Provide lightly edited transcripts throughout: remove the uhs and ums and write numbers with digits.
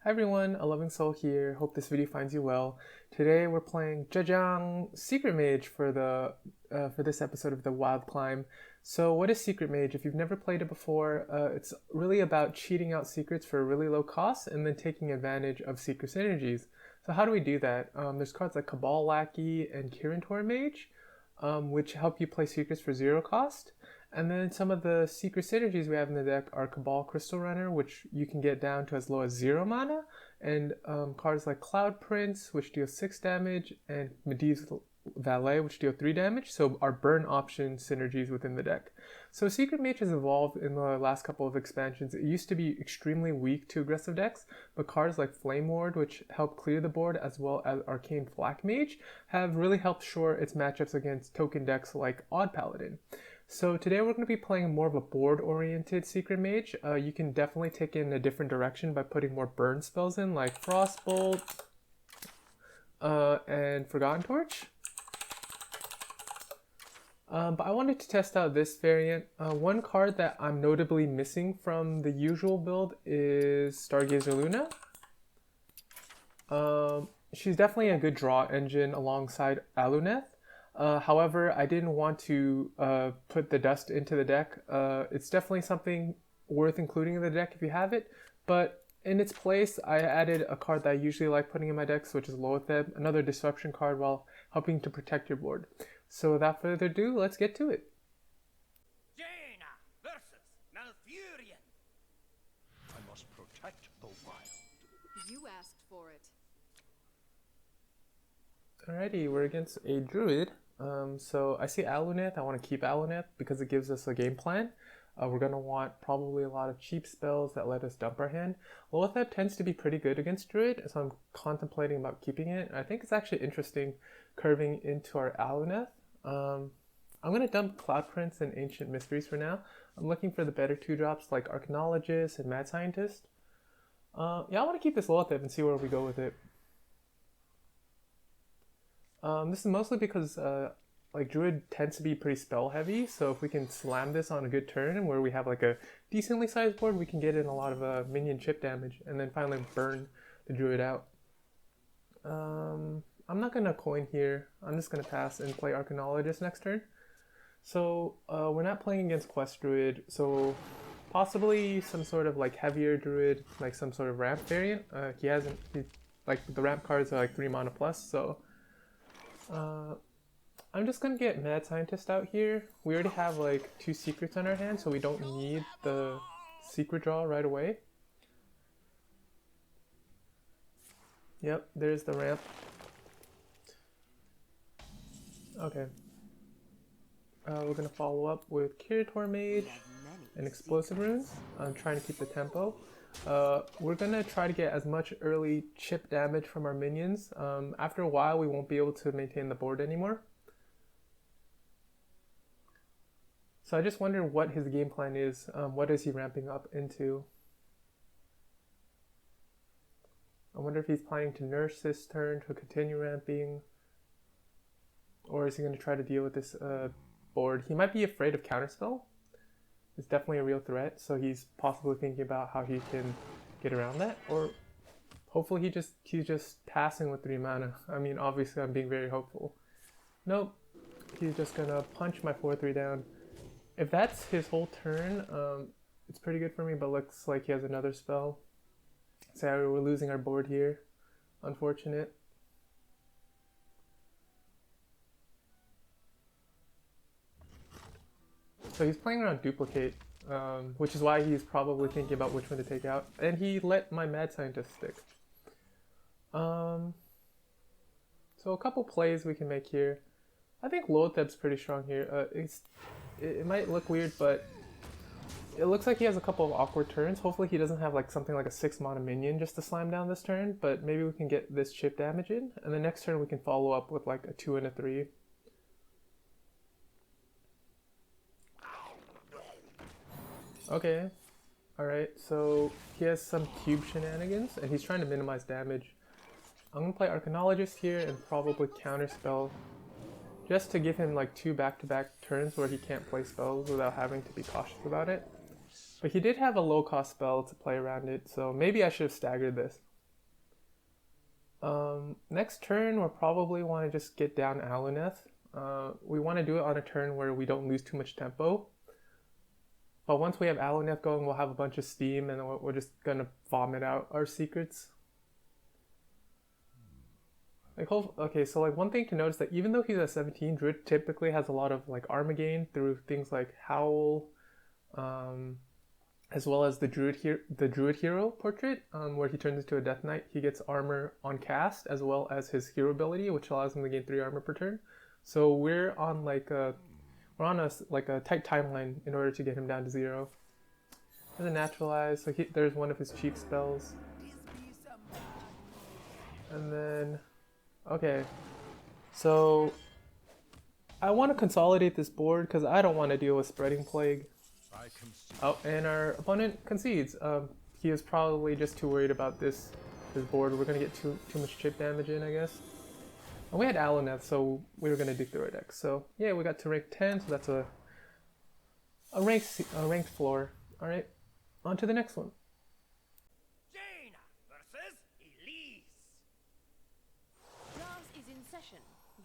Hi everyone, A Loving Soul here. Hope this video finds you well. Today we're playing Jajang Secret Mage for this episode of the Wild Climb. So what is Secret Mage? If you've never played it before, it's really about cheating out secrets for a really low cost and then taking advantage of secret synergies. So how do we do that? There's cards like Cabal Lackey and Kirintor Mage, which help you play secrets for zero cost. And then some of the secret synergies we have in the deck are Cabal Crystal Runner, which you can get down to as low as 0 mana, and cards like Cloud Prince, which deal 6 damage, and Medivh Valet, which deal 3 damage, so our burn option synergies within the deck. So Secret Mage has evolved in the last couple of expansions. It used to be extremely weak to aggressive decks, but cards like Flame Ward, which help clear the board, as well as Arcane Flak Mage, have really helped shore its matchups against token decks like Odd Paladin. So today we're going to be playing more of a board-oriented Secret Mage. You can definitely take it in a different direction by putting more burn spells in, like Frostbolt and Forgotten Torch. But I wanted to test out this variant. One card that I'm notably missing from the usual build is Stargazer Luna. She's definitely a good draw engine alongside Aluneth. However, I didn't want to put the dust into the deck. It's definitely something worth including in the deck if you have it, but in its place, I added a card that I usually like putting in my decks, which is Loatheb, another disruption card while helping to protect your board. So without further ado, let's get to it. Jaina versus Malfurion. I must protect the wild. You asked for it. Alrighty, we're against a Druid. So I see Aluneth. I want to keep Aluneth because it gives us a game plan. We're going to want probably a lot of cheap spells that let us dump our hand. Loatheb tends to be pretty good against Druid, so I'm contemplating about keeping it. I think it's actually interesting curving into our Aluneth. I'm going to dump Cloud Prince and Ancient Mysteries for now. I'm looking for the better 2-drops like Archaeologist and Mad Scientist. Yeah, I want to keep this Loatheb and see where we go with it. This is mostly because like Druid tends to be pretty spell heavy, so if we can slam this on a good turn where we have like a decently sized board, we can get in a lot of minion chip damage and then finally burn the Druid out. I'm not going to coin here. I'm just going to pass and play Archaeologist next turn. So we're not playing against Quest Druid, so possibly some sort of like heavier Druid, like some sort of ramp variant. Like the ramp cards are like 3 mana plus, so I'm just gonna get Mad Scientist out here. We already have like 2 secrets on our hand, so we don't need the secret draw right away. Yep, there's the ramp. Okay. We're gonna follow up with Kirintor Mage and Explosive Runes. I'm trying to keep the tempo. We're gonna try to get as much early chip damage from our minions. After a while, we won't be able to maintain the board anymore. So I just wonder what his game plan is. What is he ramping up into? I wonder if he's planning to nurse this turn to continue ramping, or is he going to try to deal with this board? He might be afraid of Counterspell. It's definitely a real threat, so he's possibly thinking about how he can get around that, or hopefully he's just passing with 3 mana. I mean, obviously I'm being very hopeful. Nope, he's just gonna punch my 4/3 down. If that's his whole turn, it's pretty good for me, but looks like he has another spell. Sorry, we're losing our board here. Unfortunate. So he's playing around Duplicate, which is why he's probably thinking about which one to take out. And he let my Mad Scientist stick. So a couple plays we can make here. I think Loatheb's pretty strong here. It might look weird, but it looks like he has a couple of awkward turns. Hopefully he doesn't have like something like a 6 mana minion just to slam down this turn, but maybe we can get this chip damage in. And the next turn we can follow up with like a 2 and a 3. Okay, alright, so he has some cube shenanigans and he's trying to minimize damage. I'm going to play Archaeologist here and probably Counterspell just to give him like 2 back-to-back turns where he can't play spells without having to be cautious about it. But he did have a low-cost spell to play around it, so maybe I should have staggered this. Next turn, we'll probably want to just get down Aluneth. We want to do it on a turn where we don't lose too much tempo. But once we have Aluneth going, we'll have a bunch of steam, and we're just gonna vomit out our secrets. Okay, so like one thing to notice that even though he's at 17, Druid typically has a lot of like armor gain through things like Howl, as well as the Druid hero portrait, where he turns into a Death Knight. He gets armor on cast as well as his hero ability, which allows him to gain 3 armor per turn. So we're on a tight timeline in order to get him down to 0. There's a naturalize, so there's one of his cheap spells. And then, okay, so I want to consolidate this board because I don't want to deal with Spreading Plague. Oh, and our opponent concedes. He is probably just too worried about this board. We're gonna get too much chip damage in, I guess. And we had Aluneth, so we were gonna dig through our deck. So yeah, we got to rank 10, so that's a ranked floor. All right, on to the next one. Jaina versus Elise. Class is in session.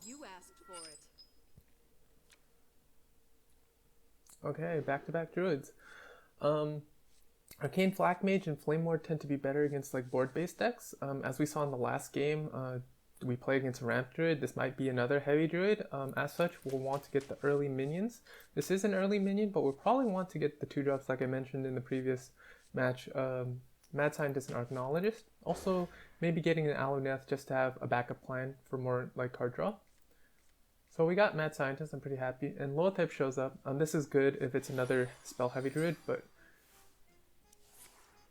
You asked for it. Okay, back-to-back druids. Arcane Flak Mage and Flame Ward tend to be better against like board-based decks. As we saw in the last game, we played against a Ramp Druid. This might be another heavy druid. As such, we'll want to get the early minions. This is an early minion, but we'll probably want to get the 2-drops like I mentioned in the previous match. Mad Scientist and Archaeologist. Also, maybe getting an Aluneth just to have a backup plan for more like card draw. So we got Mad Scientist, I'm pretty happy. And Loatheb shows up. This is good if it's another spell heavy druid, but...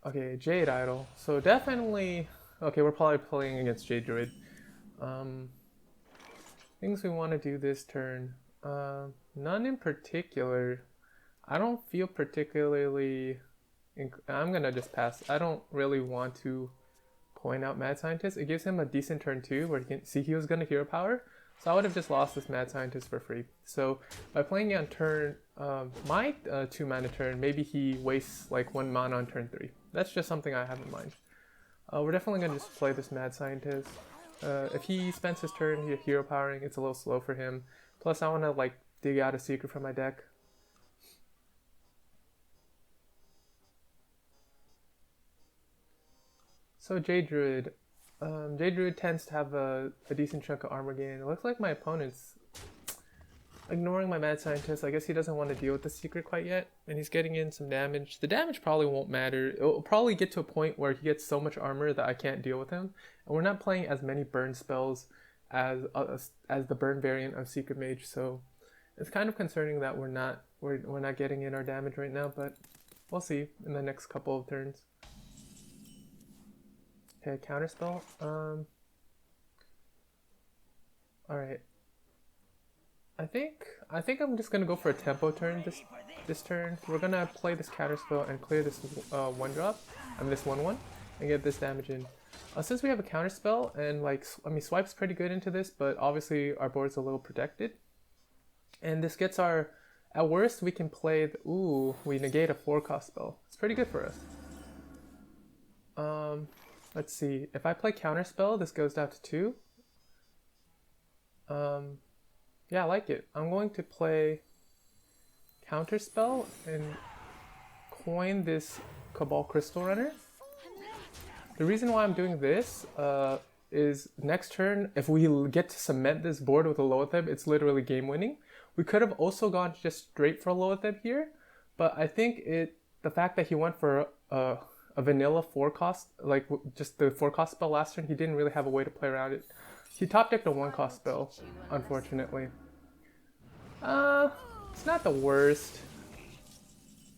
Okay, Jade Idol. So definitely... Okay, we're probably playing against Jade Druid. Things we want to do this turn. None in particular. I don't feel particularly... I'm gonna just pass. I don't really want to point out Mad Scientist. It gives him a decent turn too, where he can see he was gonna hero power. So I would have just lost this Mad Scientist for free. So by playing it on turn, my 2 mana turn, maybe he wastes like 1 mana on turn 3. That's just something I have in mind. We're definitely going to just play this Mad Scientist. If he spends his turn hero powering, it's a little slow for him. Plus I want to like dig out a secret from my deck. So Jade Druid. Jade Druid tends to have a decent chunk of armor gain. It looks like my opponent's ignoring my Mad Scientist. I guess he doesn't want to deal with the secret quite yet, and he's getting in some damage. The damage probably won't matter. It will probably get to a point where he gets so much armor that I can't deal with him. And we're not playing as many burn spells as the burn variant of Secret Mage, so it's kind of concerning that we're not getting in our damage right now, but we'll see in the next couple of turns. Okay, counterspell. Alright. I think I'm just gonna go for a tempo turn this turn. We're gonna play this counterspell and clear this 1-drop, this 1/1, and get this damage in. Since we have a counterspell and like swipe's pretty good into this, but obviously our board's a little protected. And this gets our, at worst we can play we negate a 4-cost spell. It's pretty good for us. Let's see, if I play counterspell, this goes down to 2. Yeah, I like it. I'm going to play counterspell and coin this Cabal Crystal Runner. The reason why I'm doing this is next turn, if we get to cement this board with a Loatheb, it's literally game winning. We could have also gone just straight for Loatheb here, but I think the fact that he went for a vanilla 4-cost, like just the 4-cost spell last turn, he didn't really have a way to play around it. He top decked a 1-cost spell, unfortunately. It's not the worst.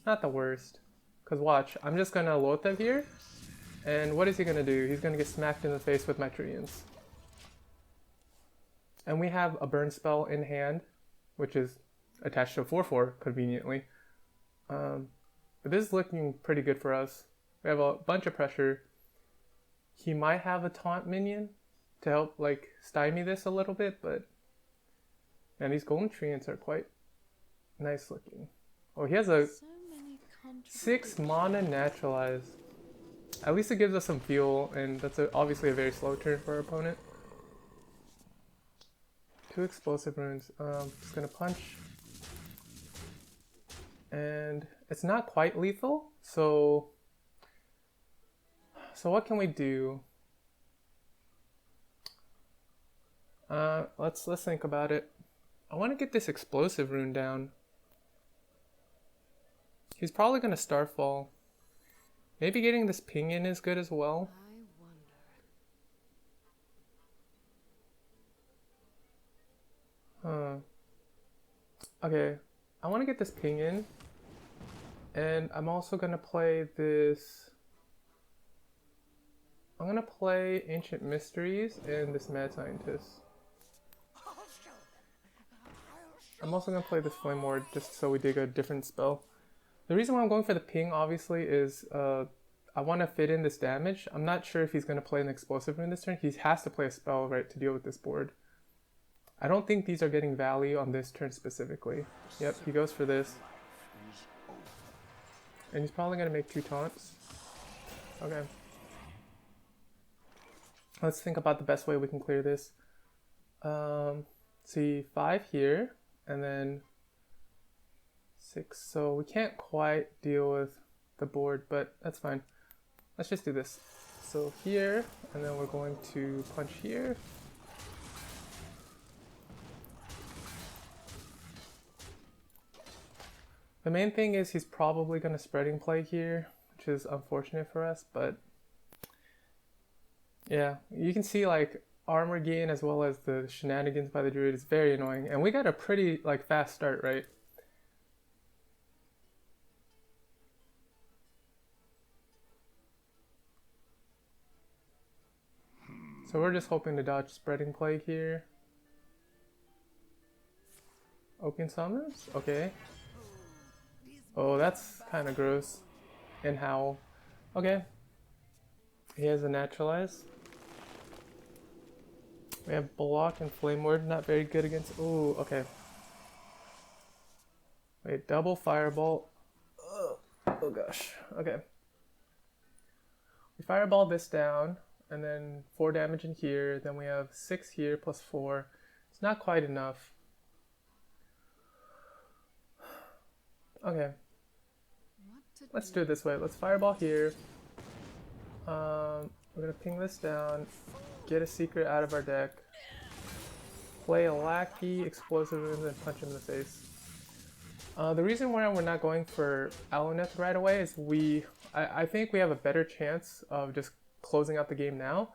Not the worst. Cause watch, I'm just gonna Loatheb here, and what is he gonna do? He's gonna get smacked in the face with my Treants. And we have a burn spell in hand, which is attached to a 4/4 conveniently. But this is looking pretty good for us. We have a bunch of pressure. He might have a taunt minion to help like stymie this a little bit, but man, these golden treants are quite nice looking. Oh, he has a 6 mana naturalize. At least it gives us some fuel, and that's obviously a very slow turn for our opponent. 2 explosive runes. Just gonna punch. And it's not quite lethal, so what can we do? Let's think about it. I want to get this explosive rune down. He's probably gonna Starfall. Maybe getting this ping in is good as well. Okay, I want to get this ping in. And I'm also gonna play this. I'm gonna play Ancient Mysteries and this Mad Scientist. I'm also gonna play this Flame Ward just so we dig a different spell. The reason why I'm going for the ping, obviously, is I want to fit in this damage. I'm not sure if he's going to play an explosive rune this turn. He has to play a spell, right, to deal with this board. I don't think these are getting value on this turn specifically. Yep, he goes for this. And he's probably going to make 2 taunts. Okay. Let's think about the best way we can clear this. See, 5 here, and then 6. So we can't quite deal with the board, but that's fine. Let's just do this. So here, and then we're going to punch here. The main thing is he's probably going to spreading play here, which is unfortunate for us, but yeah, you can see like armor gain as well as the shenanigans by the Druid is very annoying, and we got a pretty like fast start, right? So we're just hoping to dodge spreading plague here. Oaken Summers? Okay. Oh, that's kind of gross. And Howl. Okay. He has a Naturalize. We have Block and Flame Ward, not very good against... Ooh, okay. Wait, double Firebolt. Oh gosh, okay. We Fireball this down, and then 4 damage in here, then we have 6 here plus 4. It's not quite enough. Okay. Let's do it this way. Let's Fireball here. We're gonna ping this down, get a secret out of our deck, play a Lackey, Explosive Runes, and punch him in the face. The reason why we're not going for Aluneth right away is I think we have a better chance of just closing out the game now.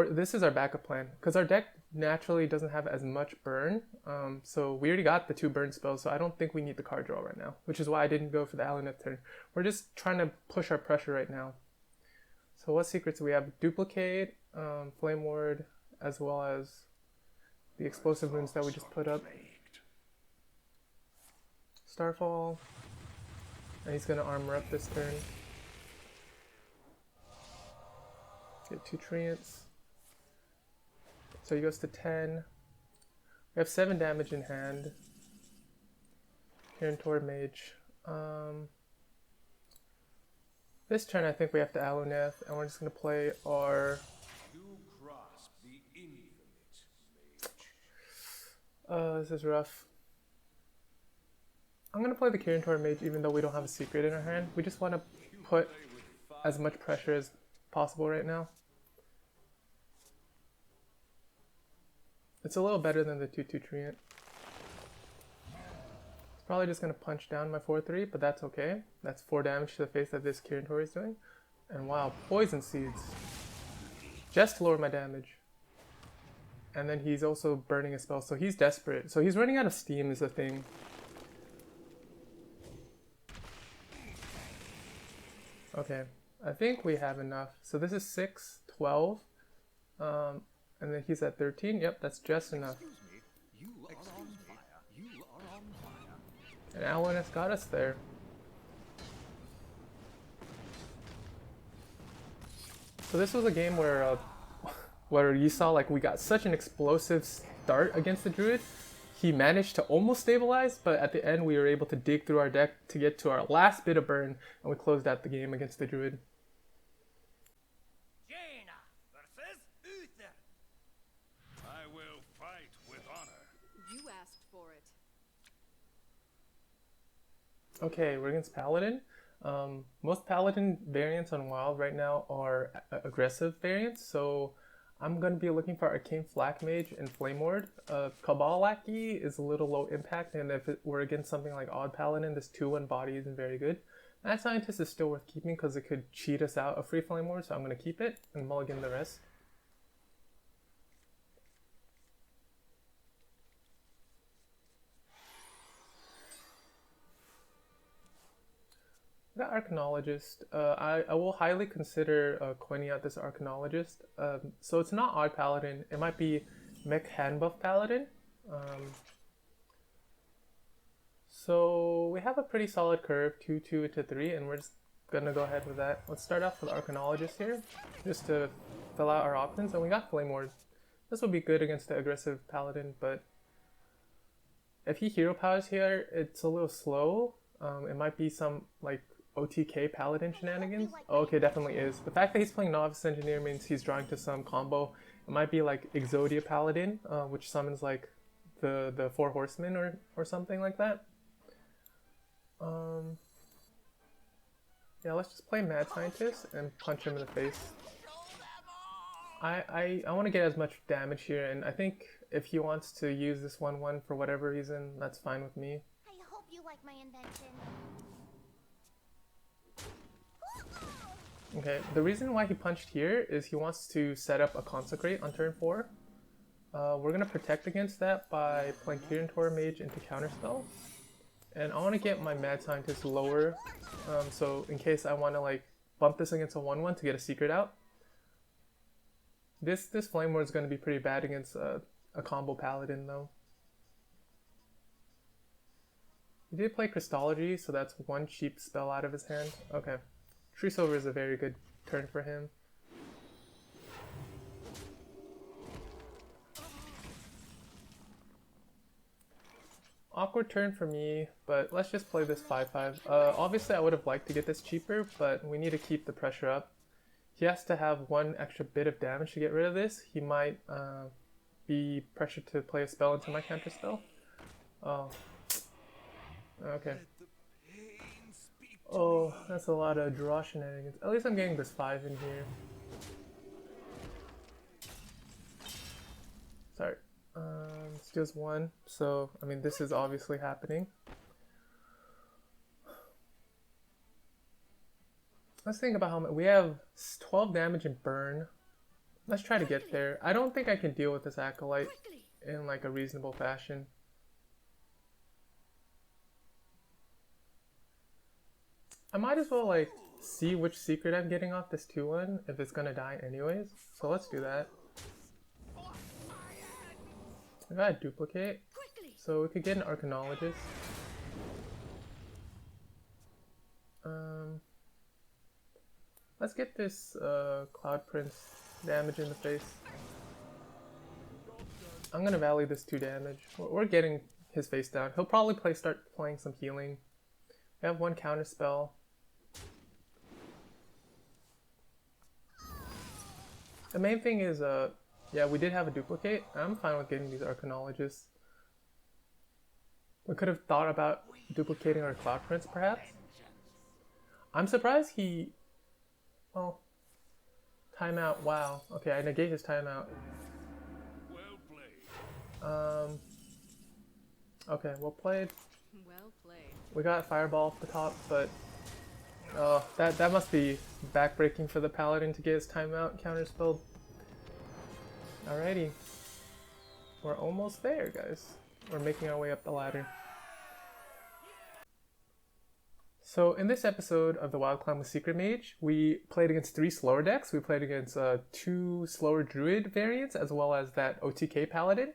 This is our backup plan, because our deck naturally doesn't have as much burn, so we already got the 2 burn spells, so I don't think we need the card draw right now, which is why I didn't go for the Aluneth turn. We're just trying to push our pressure right now. So what secrets do we have? Duplicate, Flame Ward, as well as the explosive runes that we just put up. Starfall, and he's gonna armor up this turn. Get 2 Treants. So he goes to 10. We have 7 damage in hand. Here toward Mage. This turn I think we have to Aluneth, and we're just gonna play our... this is rough. I'm gonna play the Kirin Mage even though we don't have a secret in our hand. We just want to put as much pressure as possible right now. It's a little better than the 2/2 Treant. It's probably just gonna punch down my 4/3, but that's okay. That's 4 damage to the face that this Kirin is doing. And wow, Poison Seeds. Just to lower my damage. And then he's also burning a spell, so he's desperate. So he's running out of steam is the thing. Okay, I think we have enough. So this is 6, 12, and then he's at 13. Yep, that's just enough. And Aluneth got us there. So this was a game where you saw like we got such an explosive start against the Druid. He managed to almost stabilize, but at the end we were able to dig through our deck to get to our last bit of burn, and we closed out the game against the Druid. You asked for it. Okay, we're against Paladin. Most Paladin variants on Wild right now are aggressive variants, so I'm going to be looking for Arcane Mage and Flame Ward. Cabal Lackey is a little low impact, and if we're against something like Odd Paladin, this 2-1 body isn't very good. Mad Scientist is still worth keeping because it could cheat us out of free Flame Ward, so I'm going to keep it and mulligan the rest. The Arcanologist. I will highly consider coining out this Arcanologist. So it's not Odd Paladin. It might be Mech Handbuff Paladin. So we have a pretty solid curve, 2-2 into 3, and we're just gonna go ahead with that. Let's start off with Arcanologist here, just to fill out our options. And we got Flame Ward. This would be good against the aggressive Paladin, but if he hero powers here, it's a little slow. It might be some like OTK Paladin shenanigans. Oh, okay, definitely is. The fact that he's playing Novice Engineer means he's drawing to some combo. It might be like Exodia Paladin, which summons like the 4 Horsemen or something like that. Yeah, let's just play Mad Scientist and punch him in the face. I want to get as much damage here, and I think if he wants to use this 1-1 for whatever reason, that's fine with me. I hope you like my invention. Okay, the reason why he punched here is he wants to set up a Consecrate on turn 4. We're going to protect against that by playing Kirin Mage into Counterspell. And I want to get my Mad Scientist lower, so in case I want to like bump this against a 1-1 to get a secret out. This Flame Ward is going to be pretty bad against a combo Paladin though. He did play Crystology, so that's 1 cheap spell out of his hand. Okay. Tree Silver is a very good turn for him. Awkward turn for me, but let's just play this 5-5. Obviously I would have liked to get this cheaper, but we need to keep the pressure up. He has to have 1 extra bit of damage to get rid of this. He might be pressured to play a spell into my counter spell. Oh. Okay. Oh, that's a lot of draw shenanigans. At least I'm getting this 5 in here. Sorry. Steals 1, so I mean this is obviously happening. Let's think about how much we have. 12 damage and burn. Let's try to get there. I don't think I can deal with this Acolyte in like a reasonable fashion. I might as well like see which secret I'm getting off this 2-1 if it's gonna die anyways. So let's do that. I got a duplicate, so we could get an Arcanologist. Let's get this Cloud Prince damage in the face. I'm gonna Valley this 2 damage. We're getting his face down. He'll probably start playing some healing. We have 1 counter spell. The main thing is, yeah, we did have a duplicate. I'm fine with getting these Arcanologists. We could have thought about duplicating our Cloud Prince, perhaps. I'm surprised he... Well, timeout, wow. Okay, I negate his timeout. Okay, well played. Well played. We got Fireball off the top, but... Oh, that must be backbreaking for the Paladin to get his timeout counterspelled. Alrighty. We're almost there, guys. We're making our way up the ladder. So in this episode of the Wild Climb with Secret Mage, we played against 3 slower decks. We played against 2 slower Druid variants, as well as that OTK Paladin.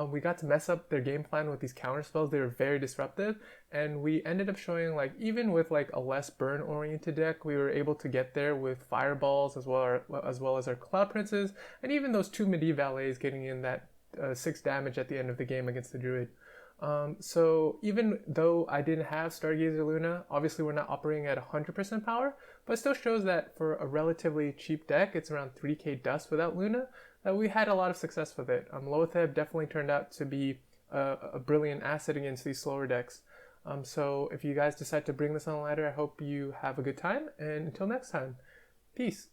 We got to mess up their game plan with these counter spells. They were very disruptive, and we ended up showing like even with like a less burn oriented deck, we were able to get there with fireballs as well as our Cloud Princes, and even those 2 Midi Valets getting in that 6 damage at the end of the game against the Druid. So even though I didn't have Stargazer Luna, obviously we're not operating at 100% power, but it still shows that for a relatively cheap deck, it's around 3k dust without Luna, that we had a lot of success with it. Loatheb definitely turned out to be a brilliant asset against these slower decks. So if you guys decide to bring this on a ladder, I hope you have a good time, and until next time, peace.